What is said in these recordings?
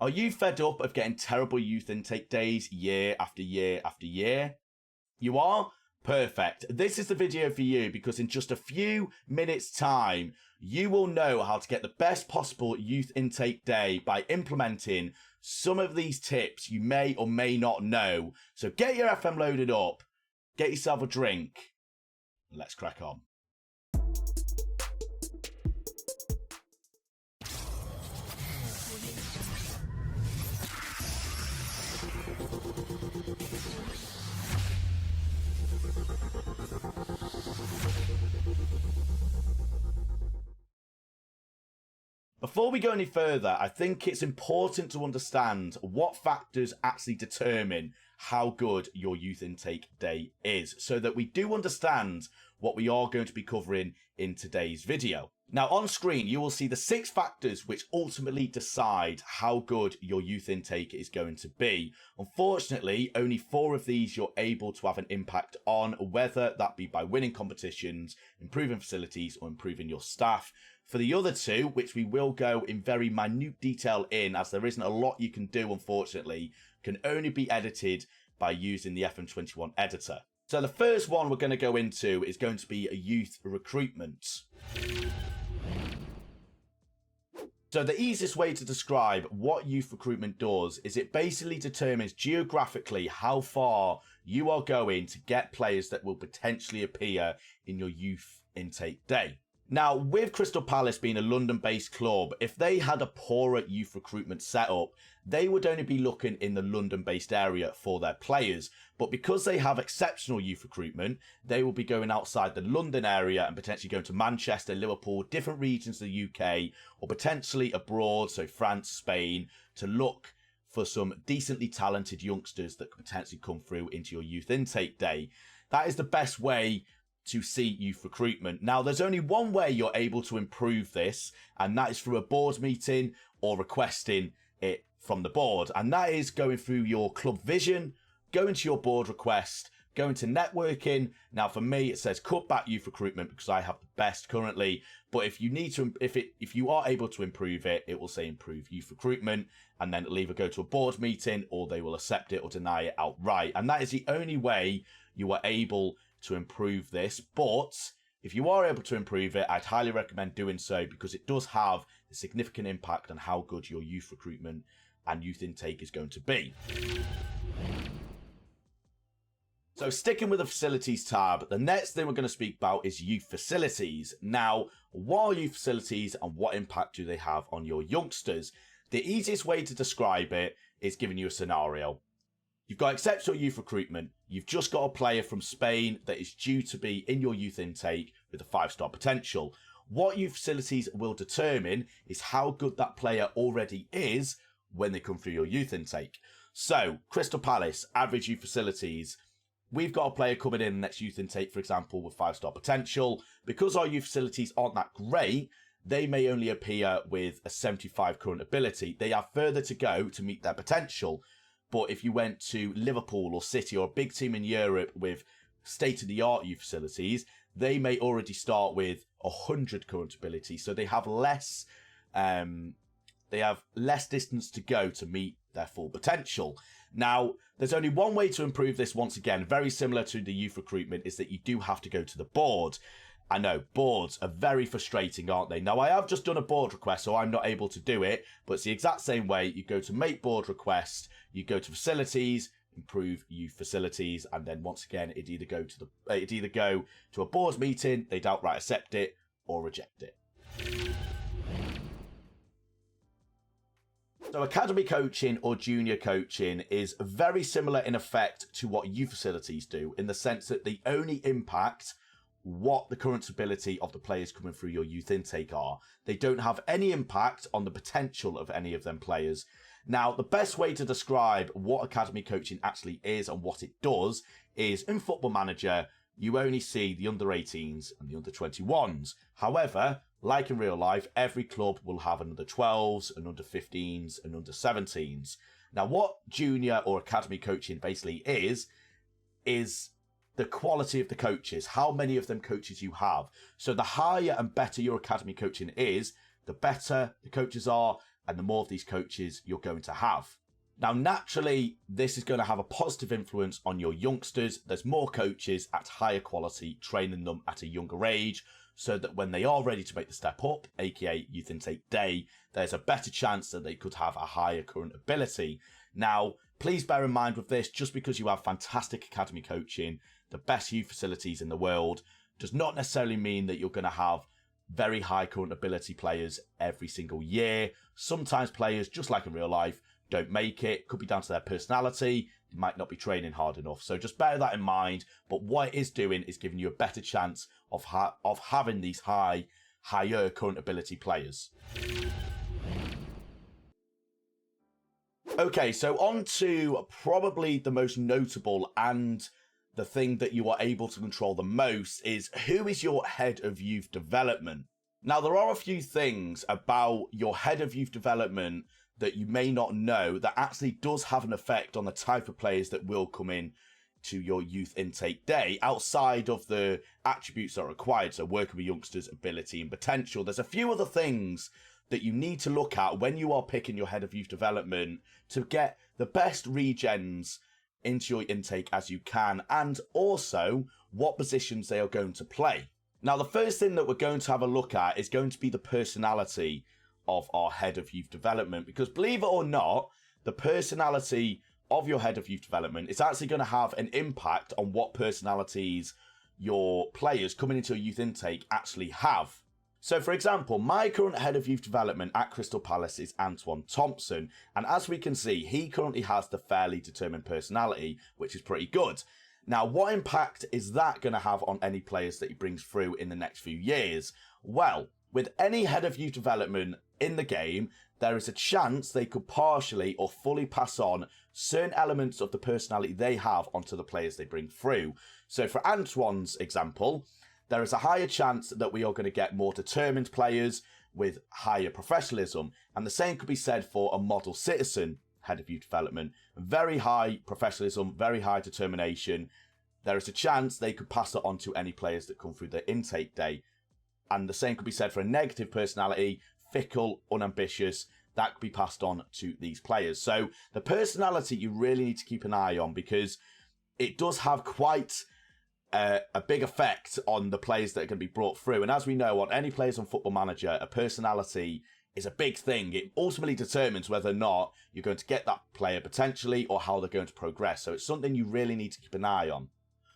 Are you fed up of getting terrible youth intake days year after year after year? You are? Perfect. This is the video for you because in just a few minutes time, you will know how to get the best possible youth intake day by implementing some of these tips you may or may not know. So get your FM loaded up, get yourself a drink, and let's crack on. Before we go any further, I think it's important to understand what factors actually determine how good your youth intake day is, so that we do understand what we are going to be covering in today's video. Now, on screen, you will see the 6 factors which ultimately decide how good your youth intake is going to be. Unfortunately, only 4 of these you're able to have an impact on, whether that be by winning competitions, improving facilities, or improving your staff. For the other 2, which we will go in very minute detail in, as there isn't a lot you can do, unfortunately, can only be edited by using the FM21 editor. So the first one we're going to go into is going to be a youth recruitment. So the easiest way to describe what youth recruitment does is it basically determines geographically how far you are going to get players that will potentially appear in your youth intake day. Now, with Crystal Palace being a London-based club, if they had a poorer youth recruitment setup, they would only be looking in the London-based area for their players. But because they have exceptional youth recruitment, they will be going outside the London area and potentially going to Manchester, Liverpool, different regions of the UK, or potentially abroad, so France, Spain, to look for some decently talented youngsters that could potentially come through into your youth intake day. That is the best way to see youth recruitment. Now, there's only one way you're able to improve this, and that is through a board meeting or requesting it from the board. And that is going through your club vision, going to your board request, going to networking. Now, for me, it says cut back youth recruitment because I have the best currently. But if you need to, if you are able to improve it, it will say improve youth recruitment, and then it'll either go to a board meeting or they will accept it or deny it outright. And that is the only way you are able to improve this. But if you are able to improve it, I'd highly recommend doing so because it does have a significant impact on how good your youth recruitment and youth intake is going to be. So sticking with the facilities tab, the next thing we're going to speak about is youth facilities. Now, what are youth facilities and what impact do they have on your youngsters? The easiest way to describe it is giving you a scenario. You've got exceptional youth recruitment. You've just got a player from Spain that is due to be in your youth intake with a 5-star potential. What youth facilities will determine is how good that player already is when they come through your youth intake. So, Crystal Palace, average youth facilities. We've got a player coming in the next youth intake, for example, with 5-star potential. Because our youth facilities aren't that great, they may only appear with a 75 current ability. They have further to go to meet their potential. But if you went to Liverpool or City or a big team in Europe with state-of-the-art youth facilities, they may already start with 100 current ability. So they have less distance to go to meet their full potential. Now, there's only one way to improve this once again, very similar to the youth recruitment, is that you do have to go to the board. I know, boards are very frustrating, aren't they? Now, I have just done a board request, so I'm not able to do it, but it's the exact same way. You go to make board request, you go to facilities, improve youth facilities, and then once again, it'd either go to a board meeting, they'd outright accept it or reject it. So academy coaching or junior coaching is very similar in effect to what youth facilities do, in the sense that they only impact what the current ability of the players coming through your youth intake are. They don't have any impact on the potential of any of them players. Now, the best way to describe what academy coaching actually is and what it does is, in Football Manager, you only see the under-18s and the under-21s. However, like in real life, every club will have an under-12s, an under-15s, and under-17s. Now, what junior or academy coaching basically is the quality of the coaches, how many of them coaches you have. So the higher and better your academy coaching is, the better the coaches are, and the more of these coaches you're going to have. Now, naturally, this is going to have a positive influence on your youngsters. There's more coaches at higher quality training them at a younger age, so that when they are ready to make the step up, aka youth intake day, there's a better chance that they could have a higher current ability. Now, please bear in mind with this, just because you have fantastic academy coaching, the best youth facilities in the world, does not necessarily mean that you're going to have very high current ability players every single year. Sometimes players, just like in real life, don't make it. Could be down to their personality. They might not be training hard enough. So just bear that in mind. But what it is doing is giving you a better chance of having these higher current ability players. Okay, so on to probably the most notable and the thing that you are able to control the most is who is your head of youth development. Now, there are a few things about your head of youth development that you may not know that actually does have an effect on the type of players that will come in to your youth intake day outside of the attributes that are required. So working with youngsters, ability and potential. There's a few other things that you need to look at when you are picking your head of youth development to get the best regens into your intake as you can, and also what positions they are going to play. Now, the first thing that we're going to have a look at is going to be the personality of our head of youth development, because believe it or not, the personality of your head of youth development is actually going to have an impact on what personalities your players coming into a youth intake actually have. So, for example, my current head of youth development at Crystal Palace is Antoine Thompson, and as we can see, he currently has the fairly determined personality, which is pretty good. Now, what impact is that going to have on any players that he brings through in the next few years? Well, with any head of youth development in the game, there is a chance they could partially or fully pass on certain elements of the personality they have onto the players they bring through. So for Antoine's example, there is a higher chance that we are going to get more determined players with higher professionalism. And the same could be said for a model citizen head of youth development. Very high professionalism, very high determination. There is a chance they could pass it on to any players that come through their intake day. And the same could be said for a negative personality, fickle, unambitious. That could be passed on to these players. So the personality you really need to keep an eye on, because it does have quite a big effect on the players that are going to be brought through. And as we know, on any players on Football Manager, a personality is a big thing. It ultimately determines whether or not you're going to get that player potentially or how they're going to progress. So it's something you really need to keep an eye on.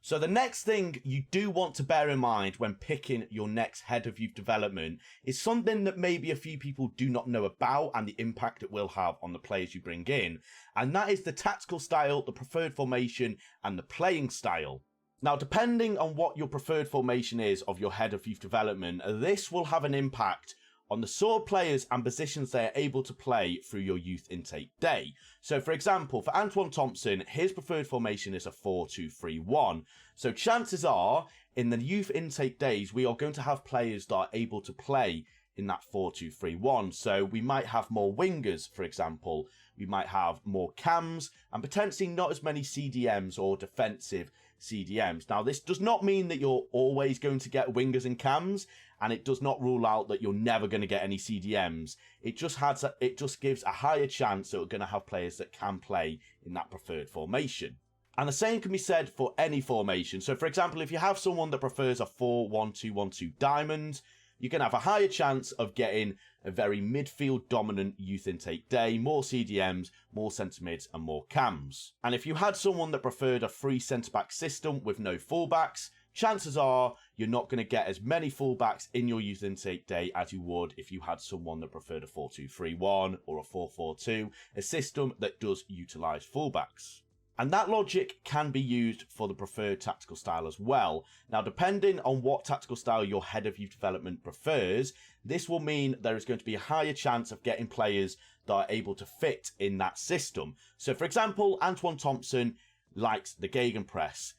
So the next thing you do want to bear in mind when picking your next head of youth development is something that maybe a few people do not know about and the impact it will have on the players you bring in. And that is the tactical style, the preferred formation, and the playing style. Now, depending on what your preferred formation is of your head of youth development, this will have an impact on the sort of players and positions they are able to play through your youth intake day. So, for example, for Antoine Thompson, his preferred formation is a 4-2-3-1. So chances are, in the youth intake days, we are going to have players that are able to play in that 4-2-3-1. So we might have more wingers, for example. We might have more cams and potentially not as many CDMs or defensive CDMs. Now, this does not mean that you're always going to get wingers and cams, and it does not rule out that you're never going to get any CDMs. It just gives a higher chance that we're going to have players that can play in that preferred formation. And the same can be said for any formation. So, for example, if you have someone that prefers a 4-1-2-1-2 diamond, you're going to have a higher chance of getting a very midfield dominant youth intake day, more CDMs, more centre mids and more cams. And if you had someone that preferred a 3 centre-back system with no fullbacks, chances are you're not going to get as many fullbacks in your youth intake day as you would if you had someone that preferred a 4-2-3-1 or a 4-4-2, a system that does utilise fullbacks. And that logic can be used for the preferred tactical style as well. Now, depending on what tactical style your head of youth development prefers, this will mean there is going to be a higher chance of getting players that are able to fit in that system. So, for example, Antoine Thompson likes the gegenpress.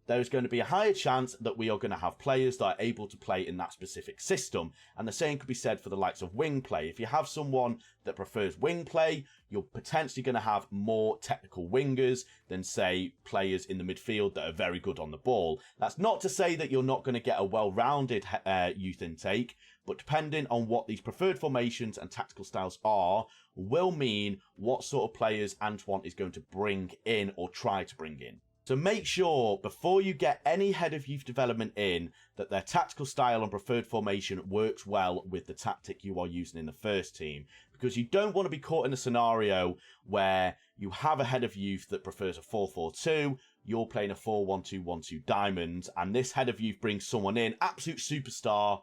There is going to be a higher chance that we are going to have players that are able to play in that specific system. And the same could be said for the likes of wing play. If you have someone that prefers wing play, you're potentially going to have more technical wingers than, say, players in the midfield that are very good on the ball. That's not to say that you're not going to get a well-rounded youth intake, but depending on what these preferred formations and tactical styles are, will mean what sort of players Antoine is going to bring in or try to bring in. So make sure before you get any head of youth development in that their tactical style and preferred formation works well with the tactic you are using in the first team, because you don't want to be caught in a scenario where you have a head of youth that prefers a 4-4-2, you're playing a 4-1-2-1-2 diamond, and this head of youth brings someone in, absolute superstar,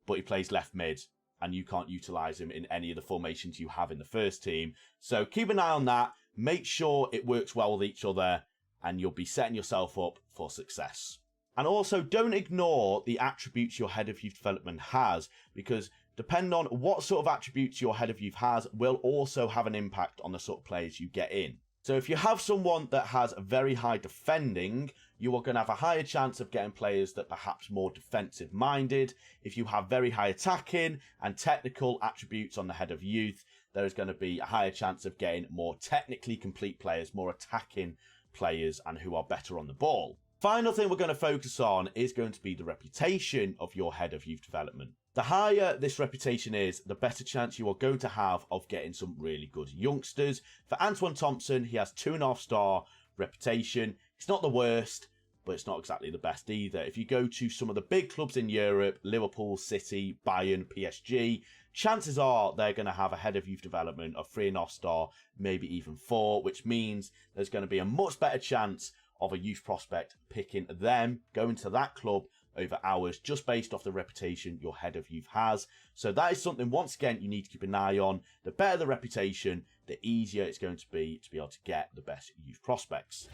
but he plays left mid, and you can't utilise him in any of the formations you have in the first team. So keep an eye on that, make sure it works well with each other, and you'll be setting yourself up for success. And also, don't ignore the attributes your head of youth development has, because depending on what sort of attributes your head of youth has will also have an impact on the sort of players you get in. So if you have someone that has very high defending, you are going to have a higher chance of getting players that perhaps more defensive minded. If you have very high attacking and technical attributes on the head of youth, there is going to be a higher chance of getting more technically complete players, more attacking players, and who are better on the ball. Final thing we're going to focus on is going to be the reputation of your head of youth development. The higher this reputation is, the better chance you are going to have of getting some really good youngsters. For Antoine Thompson, he has 2.5-star reputation. It's not the worst, but it's not exactly the best either. If you go to some of the big clubs in Europe, Liverpool, City, Bayern, PSG, chances are they're going to have a head of youth development of 3.5-star, maybe even 4, which means there's going to be a much better chance of a youth prospect picking them, going to that club over ours, just based off the reputation your head of youth has. So that is something, once again, you need to keep an eye on. The better the reputation, the easier it's going to be able to get the best youth prospects.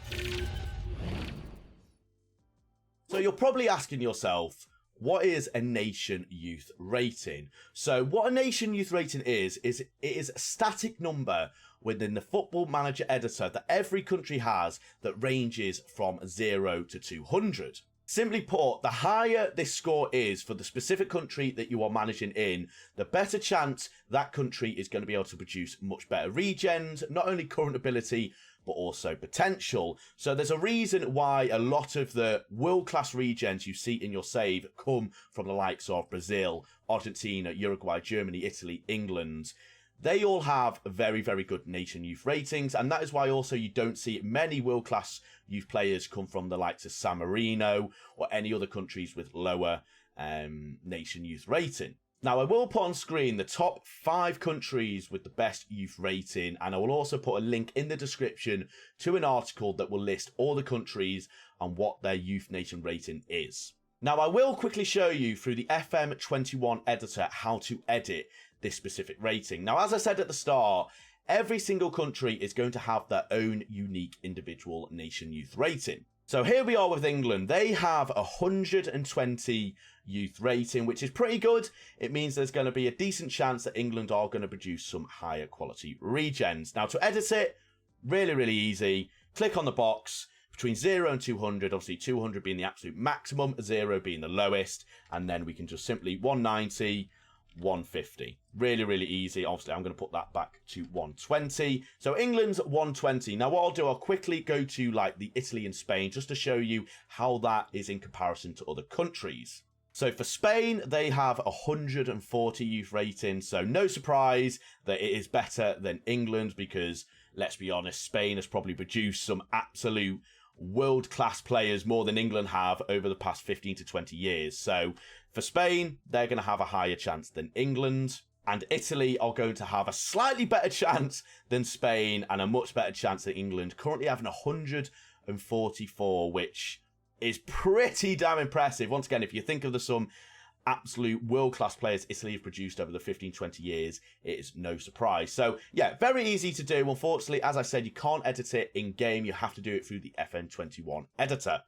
So you're probably asking yourself, what is a nation youth rating? So what a nation youth rating is it is a static number within the Football Manager editor that every country has that ranges from 0 to 200. Simply put, the higher this score is for the specific country that you are managing in, the better chance that country is going to be able to produce much better regens, not only current ability, but also potential. So there's a reason why a lot of the world-class regens you see in your save come from the likes of Brazil, Argentina, Uruguay, Germany, Italy, England. They all have very, very good nation youth ratings, and that is why also you don't see many world-class youth players come from the likes of San Marino or any other countries with lower nation youth rating. Now, I will put on screen the top 5 countries with the best youth rating, and I will also put a link in the description to an article that will list all the countries and what their youth nation rating is. Now, I will quickly show you through the FM21 editor how to edit this specific rating. Now, as I said at the start, every single country is going to have their own unique individual nation youth rating. So here we are with England. They have 120 youth rating, which is pretty good. It means there's going to be a decent chance that England are going to produce some higher quality regens. Now, to edit it, really, really easy. Click on the box between 0 and 200, obviously 200 being the absolute maximum, 0 being the lowest, and then we can just simply 190, 150. Really, really easy. Obviously, I'm going to put that back to 120. So England's 120. Now, what I'll do, I'll quickly go to like the Italy and Spain just to show you how that is in comparison to other countries. So for Spain, they have 140 youth rating. So no surprise that it is better than England because, let's be honest, Spain has probably produced some absolute world-class players more than England have over the past 15 to 20 years. So for Spain, they're going to have a higher chance than England. And Italy are going to have a slightly better chance than Spain and a much better chance than England, currently having 144, which is pretty damn impressive. Once again, if you think of some absolute world-class players Italy have produced over the 15-20 years, it is no surprise. So yeah, very easy to do. Unfortunately, as I said, you can't edit it in game. You have to do it through the FN21 editor.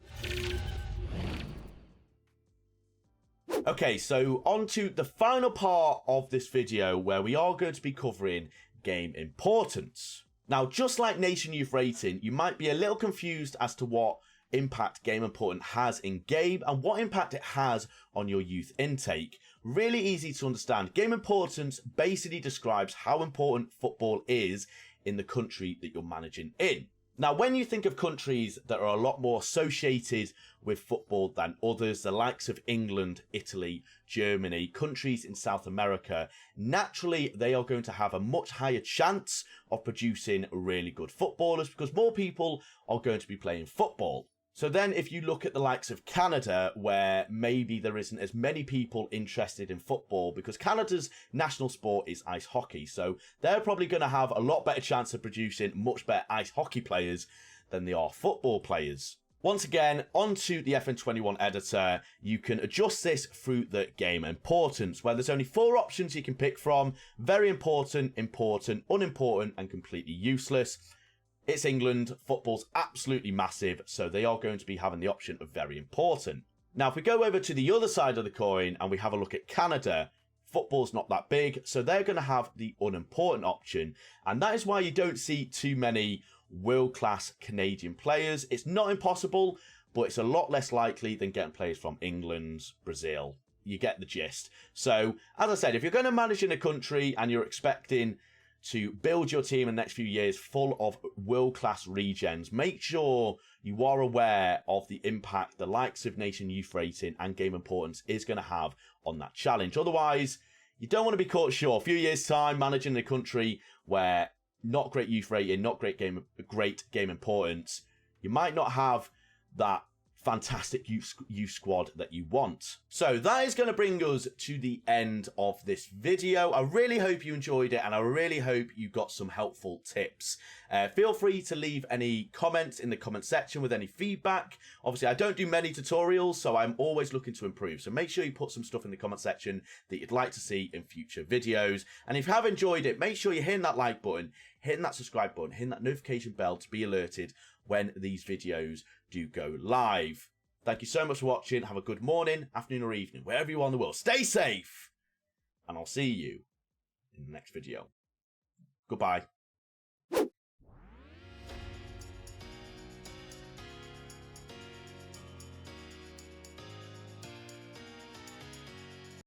Okay, so on to the final part of this video where we are going to be covering game importance. Now, just like nation youth rating, you might be a little confused as to what impact game importance has in game and what impact it has on your youth intake. Really easy to understand. Game importance basically describes how important football is in the country that you're managing in. Now, when you think of countries that are a lot more associated with football than others, the likes of England, Italy, Germany, countries in South America, naturally they are going to have a much higher chance of producing really good footballers because more people are going to be playing football. So then if you look at the likes of Canada, where maybe there isn't as many people interested in football because Canada's national sport is ice hockey. So they're probably going to have a lot better chance of producing much better ice hockey players than they are football players. Once again, onto the FM21 editor, you can adjust this through the game importance, where there's only 4 options you can pick from: very important, important, unimportant, and completely useless. It's England, football's absolutely massive, so they are going to be having the option of very important. Now, if we go over to the other side of the coin and we have a look at Canada, football's not that big, so they're going to have the unimportant option, and that is why you don't see too many world-class Canadian players. It's not impossible, but it's a lot less likely than getting players from England, Brazil. You get the gist. So, as I said, if you're going to manage in a country and you're expecting to build your team in the next few years full of world-class regens, make sure you are aware of the impact the likes of Nation Youth Rating and Game Importance is going to have on that challenge. Otherwise, you don't want to be caught short. A few years' time managing a country where not great youth rating, not great game importance, you might not have that fantastic youth squad that you want. So that is going to bring us to the end of this video. I really hope you enjoyed it and I really hope you got some helpful tips. Feel free to leave any comments in the comment section with any feedback. Obviously, I don't do many tutorials, so I'm always looking to improve. So make sure you put some stuff in the comment section that you'd like to see in future videos. And if you have enjoyed it, make sure you're hitting that like button, hitting that subscribe button, hitting that notification bell to be alerted when these videos do go live. Thank you so much for watching. Have a good morning, afternoon or evening, wherever you are in the world. Stay safe, and I'll see you in the next video. Goodbye.